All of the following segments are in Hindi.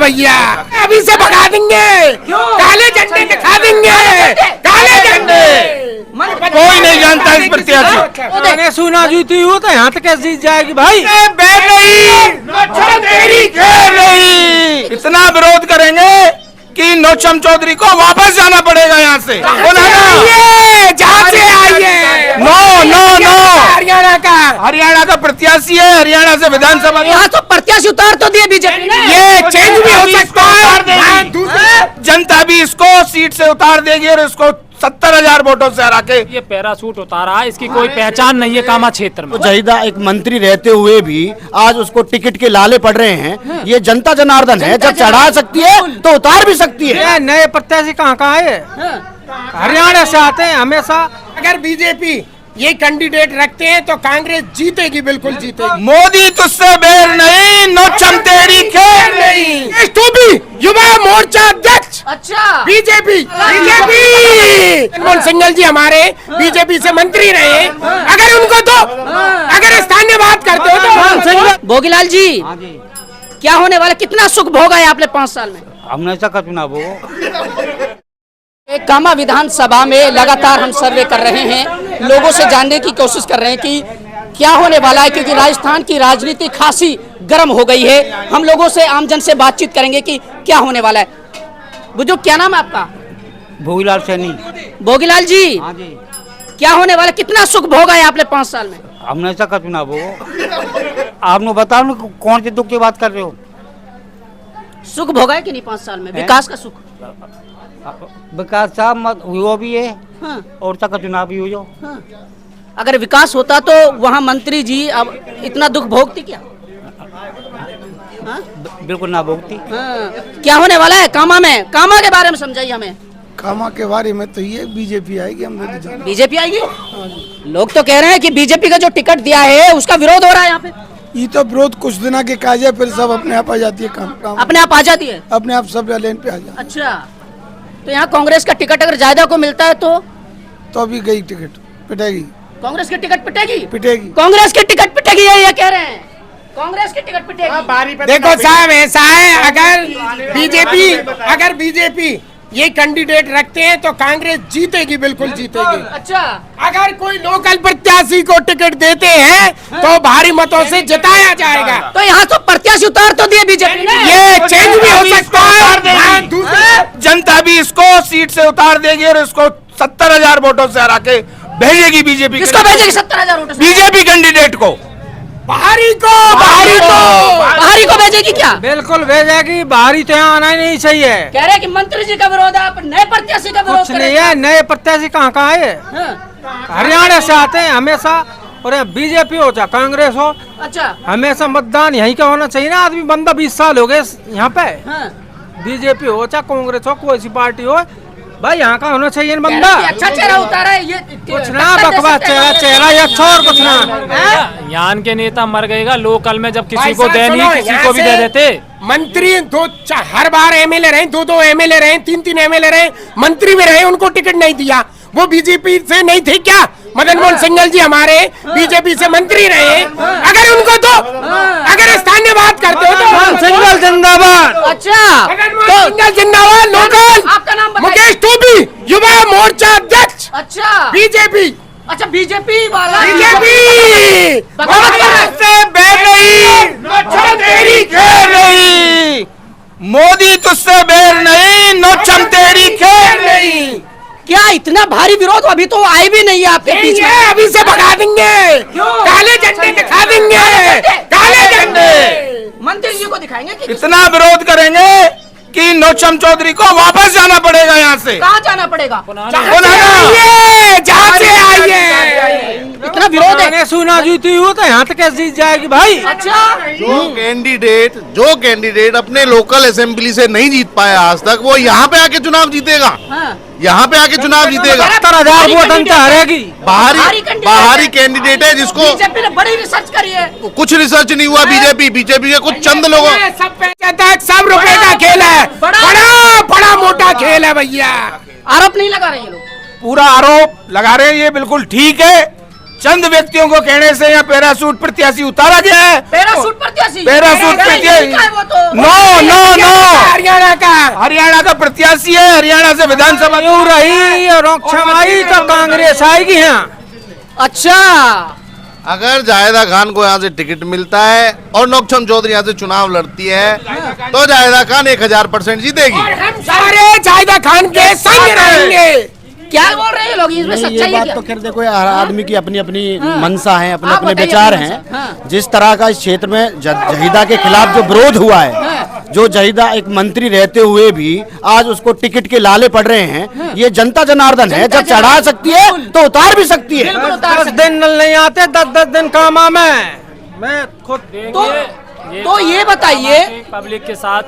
भैया, अभी से भगा देंगे, काले झंडे दिखा देंगे, काले झंडे। कोई नहीं जानता इस प्रत्याशी। मैंने सुना जीती हो तो यहाँ तक कैसे जीत जाएगी भाई? इतना विरोध करेंगे कि नौचम चौधरी को वापस जाना पड़ेगा यहाँ से। जहाँ से आइए। नो हरियाणा का प्रत्याशी है, हरियाणा से विधानसभा। यहाँ तो प्रत्याशी उतार तो दिए बीजेपी ने। ये चेंज भी हो सकता है, जनता भी इसको सीट से उतार देगी और इसको 70,000 वोटों से हरा के। ये पैराशूट उतारा है, इसकी कोई पहचान नहीं है कामा क्षेत्र में। जहीदा एक मंत्री रहते हुए भी आज उसको टिकट के लाले पड़ रहे हैं। ये जनता जनार्दन है, जब चढ़ा सकती है तो उतार भी सकती है। नए प्रत्याशी कहाँ है? हरियाणा से आते हैं हमेशा। अगर बीजेपी ये कैंडिडेट रखते हैं तो कांग्रेस जीतेगी, बिल्कुल जीतेगी। मोदी तुझसे बेर नहीं, नौचम तेरी खेल नहीं। टोपी युवा मोर्चा अध्यक्ष। अच्छा, बीजेपी मनमोहन सिंह जी हमारे बीजेपी से मंत्री रहे, अगर उनको तो अगर स्थानीय बात करते हो तो। भोगीलाल जी, क्या होने वाला, कितना सुख भोगा है आपने 5 साल में? हमने ऐसा का चुनाव हो। कामा विधानसभा में लगातार हम सर्वे कर रहे हैं, लोगों से जानने की कोशिश कर रहे हैं कि क्या होने वाला है, क्योंकि राजस्थान की राजनीति खासी गर्म हो गई है। हम लोगों से, आमजन से बातचीत करेंगे कि क्या होने वाला है। बुजुर्ग, क्या नाम है आपका? भोगीलाल सैनी। भोगीलाल जी, हाँ जी, क्या होने वाला, कितना सुख भोगा है आपने 5 साल में? हमने ऐसा का चुनाव हो। आपने बताओ ना कौन से दुख की बात कर रहे हो? सुख भोगा है कि नहीं 5 साल में? विकास का सुख? विकास साहब हुआ भी है, हाँ, और तक का चुनाव भी हो। हाँ। अगर विकास होता तो वहाँ मंत्री जी अब इतना दुख भोगती क्या? हाँ? बिल्कुल ना भोगती। हाँ। क्या होने वाला है कामा में? कामा के बारे में समझाइए हमें। कामा के बारे में तो ये बीजेपी आएगी, हम बीजेपी आएगी? लोग तो कह रहे हैं कि बीजेपी का जो टिकट दिया है उसका विरोध हो रहा है यहाँ पे। ये तो विरोध कुछ दिन के काज है, फिर सब अपने आप आ जाती है। काम अपने आप आ जाती है, अपने आप सब लेन पे आ जाए। अच्छा, तो यहाँ कांग्रेस का टिकट अगर जायदा को मिलता है तो अभी गई टिकट पिटेगी। कांग्रेस की टिकट पिटेगी? पिटेगी, कांग्रेस की टिकट पिटेगी, ये कह रहे हैं। कांग्रेस की टिकट पिटेगी। देखो साहब, ऐसा है, अगर बीजेपी ये कैंडिडेट रखते हैं तो कांग्रेस जीतेगी, बिल्कुल जीतेगी। अच्छा, अगर कोई लोकल प्रत्याशी को टिकट देते हैं तो भारी मतों से जिताया जाएगा। तो यहाँ तो प्रत्याशी उतार तो दिए बीजेपी ने। ये चेंज भी हो सकता है, जनता भी इसको सीट से उतार देगी और इसको 70,000 वोटों से हरा के भेजेगी बीजेपी। किसको भेजेगी 70,000 वोटों से? बीजेपी कैंडिडेट को। बाहरी को भेजेगी क्या? बिल्कुल भेजेगी, बाहरी तो यहाँ आना ही नहीं चाहिए। कह रहे हैं कि मंत्री जी का विरोध है, आप नए प्रत्याशी का विरोध कुछ नहीं है, नए प्रत्याशी कहाँ है? हरियाणा से आते हैं हमेशा, और बीजेपी हो चाहे कांग्रेस हो, अच्छा, हमेशा मतदान यहीं का होना चाहिए ना। आदमी बंदा 20 साल हो गए यहाँ पे। बीजेपी हो चाहे कांग्रेस हो, कोई सी पार्टी हो, भाई यहाँ का होना चाहिए बंदा। अच्छा चेहरा उतारा है ये, कुछ ना बकवास चेहरा या अच्छा और कुछ ना। यहाँ के नेता मर गएगा लोकल में, जब किसी को दे नहीं किसी को भी दे देते। मंत्री हर बार एमएलए रहे, 2 एमएलए रहे, 3 एमएलए रहे, मंत्री में रहे, उनको टिकट नहीं दिया। वो बीजेपी से नहीं थे क्या? मनमोहन सिंह जी हमारे बीजेपी से मंत्री रहे, अगर उनको तो अगर स्थानीय बात करते हो तो सिंगल जिंदाबाद। अच्छा, तो जिंदाबाद लोकल। आपका नाम बताइए। मुकेश टोपी, युवा मोर्चा अध्यक्ष। अच्छा, बीजेपी। अच्छा, बीजेपी वाला। मोदी तुझसे बेर नहीं, नौचम तेरी खेल नहीं। क्या इतना भारी विरोध अभी तो आए भी नहीं है आपके बीच में? अभी से भगा देंगे, काले झंडे दिखा देंगे, काले झंडे। मंत्री जी को दिखाएंगे कि इतना विरोध करेंगे कि नौचम चौधरी को वापस जाना पड़ेगा यहाँ से। कहाँ जाना पड़ेगा? जहाँ से आइए। इतना विरोध है। मैंने सुना जीती हो तो यहाँ तक कैसे जीत जाएगी भाई? अच्छा, जो कैंडिडेट अपने लोकल असेंबली से नहीं जीत पाया आज तक, वो यहाँ पे आके चुनाव जीतेगा। यहाँ पे आके चुनाव जीतेगा। 70,000 वोट अंतर हारेगी। बाहरी कैंडिडेट है जिसको बीजेपी ने बड़ी रिसर्च करी है। कुछ रिसर्च नहीं हुआ। बीजेपी के कुछ चंद लोगों, सब रुपए का खेल है, बड़ा मोटा खेल है भैया। आरोप नहीं लगा रहे ये लोग, पूरा आरोप लगा रहे हैं, ये बिल्कुल ठीक है। चंद व्यक्तियों को कहने से यहाँ पैराशूट प्रत्याशी उतारा गया है। पैराशूट प्रत्याशी नो का? हरियाणा का प्रत्याशी है, हरियाणा से विधानसभा क्यों रही और नौक्षम आई तो कांग्रेस आएगी यहाँ। अच्छा, अगर जाहिदा खान को यहाँ से टिकट मिलता है और नौक्षम चौधरी यहाँ से चुनाव लड़ती है तो जाहिदा खान 1000% जीतेगी। हम सारे जाहिदा खान के संग रहेंगे। क्या बोल रहे हैं लोग, इसमें नहीं, ये सच्चाई है बात क्या? तो खैर देखो, हर आदमी की अपनी अपनी मंशा है, अपने आप अपने बताइए विचार अपनी हैं। मंशा। हाँ। जिस तरह का इस क्षेत्र में जहीदा के खिलाफ जो विरोध हुआ है, जो जहीदा एक मंत्री रहते हुए भी आज उसको टिकट के लाले पड़ रहे हैं, ये जनता जनार्दन है। जब चढ़ा सकती है तो उतार भी सकती है। 10 दिन नल नहीं आते, 10 दिन कामा में मैं खुद। तो ये बताइए, पब्लिक के साथ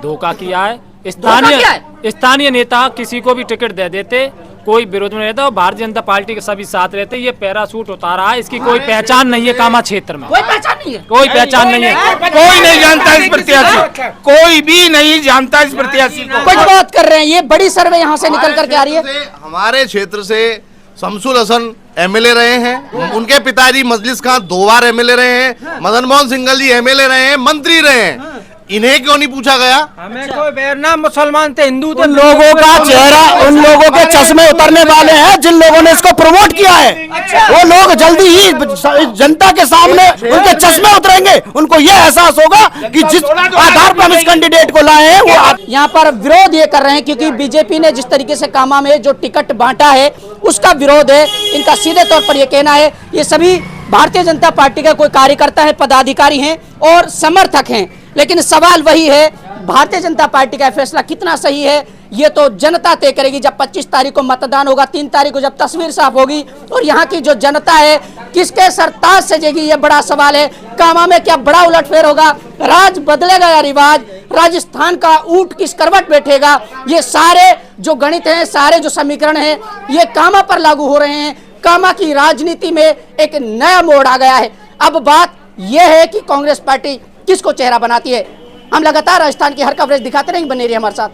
धोखा किया है। किया स्थानीय नेता किसी को भी टिकट दे देते, कोई विरोध में रहता और भारतीय जनता पार्टी के सभी साथ रहते। ये पैराशूट उतारा है, इसकी कोई पहचान नहीं है कामा क्षेत्र में, कोई पहचान नहीं है। कोई पहचान नहीं है। कोई नहीं जानता इस प्रत्याशी, कोई भी नहीं जानता इस प्रत्याशी को। कुछ बात कर रहे हैं, ये बड़ी सर्वे यहाँ से निकल करके आ रही है। हमारे क्षेत्र से शमसुल हसन एमएलए रहे हैं, उनके पिताजी मजलिस खान 2 बार एमएलए रहे हैं, मदन मोहन सिंघल जी एमएलए रहे हैं, मंत्री रहे हैं। इन्हें क्यों नहीं पूछा गया? हमें कोई बैरना, मुसलमान थे, हिंदू थे, उन लोगों का चेहरा, उन लोगों के चश्मे उतरने वाले हैं जिन लोगों ने इसको प्रमोट किया है। वो लोग जल्दी ही जनता के सामने उनके चश्मे उतरेंगे। उनको ये एहसास होगा कि जिस आधार पर हम इस कैंडिडेट को लाए हैं वो। यहाँ पर विरोध ये कर रहे हैं क्योंकि बीजेपी ने जिस तरीके से कामा में जो टिकट बांटा है उसका विरोध है। इनका सीधे तौर पर ये कहना है, ये सभी भारतीय जनता पार्टी का कोई कार्यकर्ता है, पदाधिकारी हैं और समर्थक हैं। लेकिन सवाल वही है, भारतीय जनता पार्टी का फैसला कितना सही है ये तो जनता तय करेगी। जब 25 तारीख को मतदान होगा, 3 तारीख को जब तस्वीर साफ होगी और यहाँ की जो जनता है किसके सरताज सजेगी, ये बड़ा सवाल है। कामा में क्या बड़ा उलटफेर होगा, राज बदलेगा या रिवाज, राजस्थान का ऊंट किस करवट बैठेगा, ये सारे जो गणित हैं, सारे जो समीकरण हैं, ये कामा पर लागू हो रहे हैं। कामा की राजनीति में एक नया मोड़ आ गया है। अब बात यह है कि कांग्रेस पार्टी किसको चेहरा बनाती है। हम लगातार राजस्थान की हर कवरेज दिखाते रहेंगे, बने रहिए हमारे साथ।